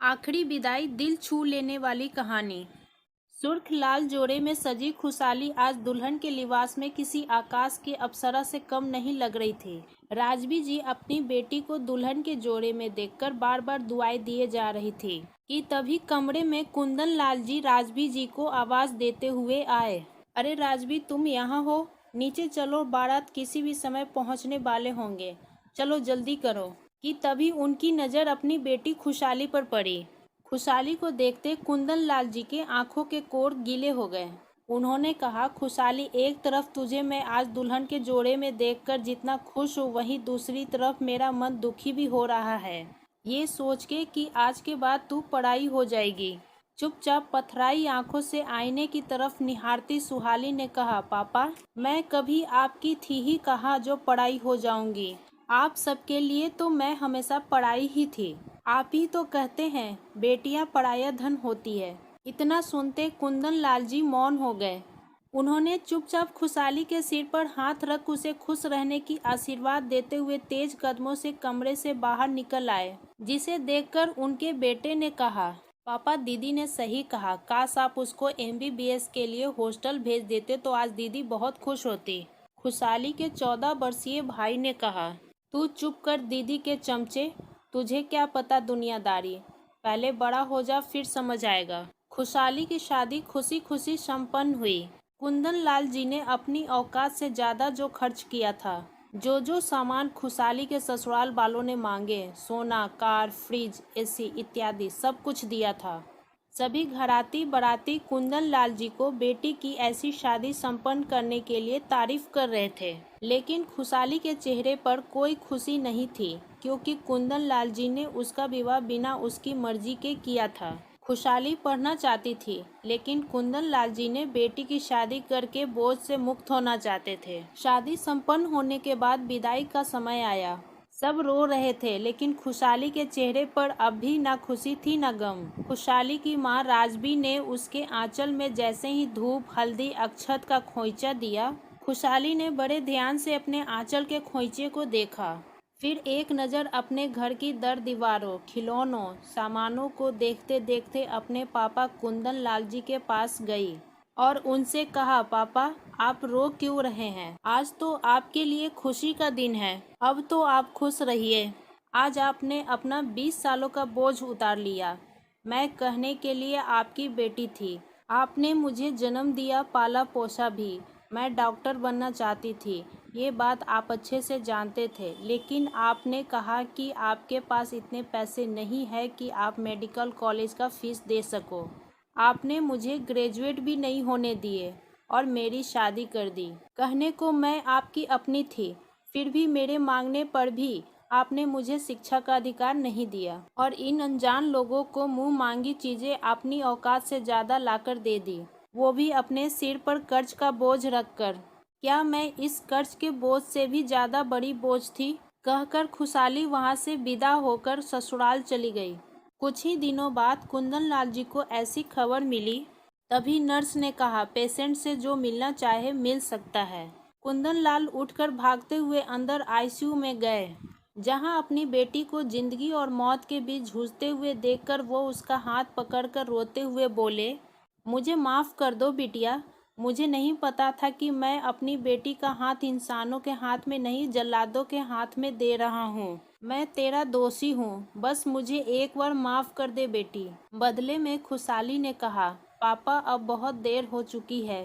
आखिरी विदाई दिल छू लेने वाली कहानी। सुर्ख लाल जोड़े में सजी खुशहाली आज दुल्हन के लिबास में किसी आकाश की अप्सरा से कम नहीं लग रही थी। राजबी जी अपनी बेटी को दुल्हन के जोड़े में देखकर बार बार दुआएं दिए जा रही थी कि तभी कमरे में कुंदन लाल जी राजबी जी को आवाज देते हुए आए। अरे राजबी, तुम यहाँ हो? नीचे चलो, बारात किसी भी समय पहुँचने वाले होंगे, चलो जल्दी करो। कि तभी उनकी नज़र अपनी बेटी खुशहाली पर पड़ी। खुशहाली को देखते कुंदन लाल जी के आंखों के कोर गीले हो गए। उन्होंने कहा, खुशहाली, एक तरफ तुझे मैं आज दुल्हन के जोड़े में देखकर जितना खुश हूँ, वहीं दूसरी तरफ मेरा मन दुखी भी हो रहा है, ये सोच के कि आज के बाद तू पराई हो जाएगी। चुपचाप पथराई आंखों से आईने की तरफ निहारती सुहाली ने कहा, पापा, मैं कभी आपकी थी ही कहा जो पराई हो जाऊंगी। आप सबके लिए तो मैं हमेशा पराई ही थी। आप ही तो कहते हैं बेटियां पराया धन होती है। इतना सुनते कुंदन लाल जी मौन हो गए। उन्होंने चुपचाप खुशहाली के सिर पर हाथ रख उसे खुश रहने की आशीर्वाद देते हुए तेज कदमों से कमरे से बाहर निकल आए, जिसे देखकर उनके बेटे ने कहा, पापा, दीदी ने सही कहा, काश आप उसको MBBS के लिए हॉस्टल भेज देते तो आज दीदी बहुत खुश होती। खुशहाली के 14 वर्षीय भाई ने कहा, तू चुप कर दीदी के चमचे, तुझे क्या पता दुनियादारी, पहले बड़ा हो जा फिर समझ आएगा। खुशहाली की शादी खुशी खुशी संपन्न हुई। कुंदन लाल जी ने अपनी औकात से ज़्यादा जो खर्च किया था, जो सामान खुशहाली के ससुराल वालों ने मांगे, सोना, कार, फ्रिज, AC इत्यादि सब कुछ दिया था। सभी घराती बाराती कुंदन लाल जी को बेटी की ऐसी शादी संपन्न करने के लिए तारीफ कर रहे थे, लेकिन खुशहाली के चेहरे पर कोई खुशी नहीं थी, क्योंकि कुंदन लाल जी ने उसका विवाह बिना उसकी मर्जी के किया था। खुशहाली पढ़ना चाहती थी, लेकिन कुंदन लाल जी ने बेटी की शादी करके बोझ से मुक्त होना चाहते थे। शादी संपन्न होने के बाद विदाई का समय आया। सब रो रहे थे, लेकिन खुशहाली के चेहरे पर अब भी ना खुशी थी ना गम। खुशहाली की माँ राजबी ने उसके आंचल में जैसे ही धूप, हल्दी, अक्षत का खोइचा दिया, खुशहाली ने बड़े ध्यान से अपने आंचल के खोइचे को देखा। फिर एक नज़र अपने घर की दर दीवारों, खिलौनों, सामानों को देखते देखते अपने पापा कुंदन लाल जी के पास गई और उनसे कहा, पापा, आप रो क्यों रहे हैं? आज तो आपके लिए खुशी का दिन है, अब तो आप खुश रहिए। आज आपने अपना 20 सालों का बोझ उतार लिया। मैं कहने के लिए आपकी बेटी थी। आपने मुझे जन्म दिया, पाला पोसा भी। मैं डॉक्टर बनना चाहती थी, ये बात आप अच्छे से जानते थे, लेकिन आपने कहा कि आपके पास इतने पैसे नहीं है कि आप मेडिकल कॉलेज का फीस दे सको। आपने मुझे ग्रेजुएट भी नहीं होने दिए और मेरी शादी कर दी। कहने को मैं आपकी अपनी थी, फिर भी मेरे मांगने पर भी आपने मुझे शिक्षा का अधिकार नहीं दिया और इन अनजान लोगों को मुंह मांगी चीज़ें अपनी औकात से ज़्यादा लाकर दे दी, वो भी अपने सिर पर कर्ज का बोझ रखकर। क्या मैं इस कर्ज के बोझ से भी ज़्यादा बड़ी बोझ थी? कहकर खुशहाली वहाँ से विदा होकर ससुराल चली गई। कुछ ही दिनों बाद कुंदन लाल जी को ऐसी खबर मिली। तभी नर्स ने कहा, पेशेंट से जो मिलना चाहे मिल सकता है। कुंदन लाल उठकर भागते हुए अंदर ICU में गए, जहां अपनी बेटी को जिंदगी और मौत के बीच जूझते हुए देखकर वो उसका हाथ पकड़कर रोते हुए बोले, मुझे माफ़ कर दो बिटिया, मुझे नहीं पता था कि मैं अपनी बेटी का हाथ इंसानों के हाथ में नहीं, जल्लादों के हाथ में दे रहा हूँ। मैं तेरा दोषी हूँ, बस मुझे एक बार माफ़ कर दे बेटी। बदले में खुशहाली ने कहा, पापा, अब बहुत देर हो चुकी है।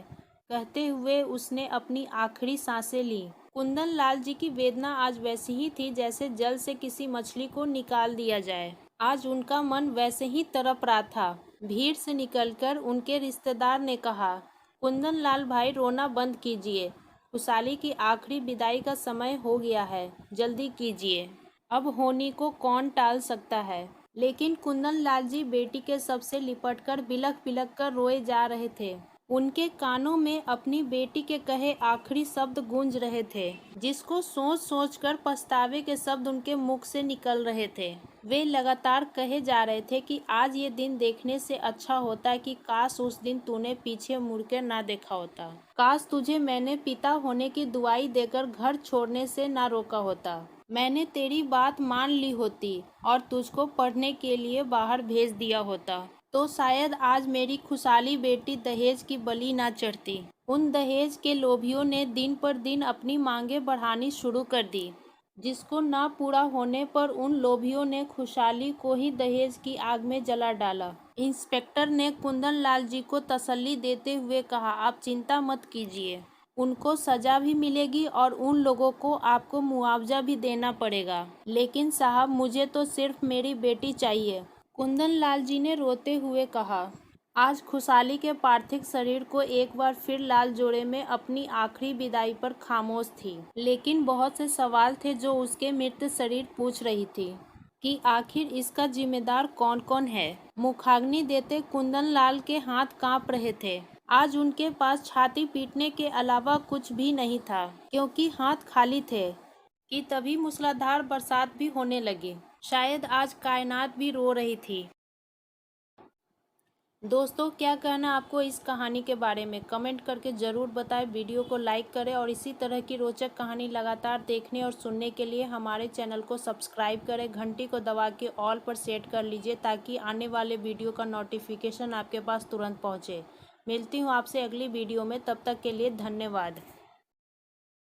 कहते हुए उसने अपनी आखिरी सांसें ली। कुंदन लाल जी की वेदना आज वैसी ही थी जैसे जल से किसी मछली को निकाल दिया जाए। आज उनका मन वैसे ही तड़प रहा था। भीड़ से निकलकर उनके रिश्तेदार ने कहा, कुंदन लाल भाई, रोना बंद कीजिए, खुशहाली की आखिरी विदाई का समय हो गया है, जल्दी कीजिए, अब होनी को कौन टाल सकता है। लेकिन कुंदन लाल जी बेटी के शव से लिपटकर बिलख बिलख कर रोए जा रहे थे। उनके कानों में अपनी बेटी के कहे आखिरी शब्द गूंज रहे थे, जिसको सोच सोच कर पछतावे के शब्द उनके मुख से निकल रहे थे। वे लगातार कहे जा रहे थे कि आज ये दिन देखने से अच्छा होता कि काश उस दिन तूने पीछे मुड़कर ना देखा होता। काश तुझे मैंने पिता होने की दुआई देकर घर छोड़ने से ना रोका होता। मैंने तेरी बात मान ली होती और तुझको पढ़ने के लिए बाहर भेज दिया होता तो शायद आज मेरी खुशहाली बेटी दहेज की बलि ना चढ़ती। उन दहेज के लोभियों ने दिन पर दिन अपनी मांगे बढ़ानी शुरू कर दी, जिसको ना पूरा होने पर उन लोभियों ने खुशहाली को ही दहेज की आग में जला डाला। इंस्पेक्टर ने कुंदन लाल जी को तसल्ली देते हुए कहा, आप चिंता मत कीजिए, उनको सजा भी मिलेगी और उन लोगों को आपको मुआवजा भी देना पड़ेगा। लेकिन साहब, मुझे तो सिर्फ मेरी बेटी चाहिए, कुंदन लाल जी ने रोते हुए कहा। आज खुशहाली के पार्थिव शरीर को एक बार फिर लाल जोड़े में अपनी आखिरी विदाई पर खामोश थी, लेकिन बहुत से सवाल थे जो उसके मृत शरीर पूछ रही थी कि आखिर इसका जिम्मेदार कौन कौन है। मुखाग्नि देते कुंदन लाल के हाथ कांप रहे थे। आज उनके पास छाती पीटने के अलावा कुछ भी नहीं था, क्योंकि हाथ खाली थे कि तभी मूसलाधार बरसात भी होने लगी। शायद आज कायनात भी रो रही थी। दोस्तों, क्या कहना आपको इस कहानी के बारे में कमेंट करके ज़रूर बताएं। वीडियो को लाइक करें और इसी तरह की रोचक कहानी लगातार देखने और सुनने के लिए हमारे चैनल को सब्सक्राइब करें। घंटी को दबा के ऑल पर सेट कर लीजिए ताकि आने वाले वीडियो का नोटिफिकेशन आपके पास तुरंत पहुंचे। मिलती हूं आपसे अगली वीडियो में, तब तक के लिए धन्यवाद।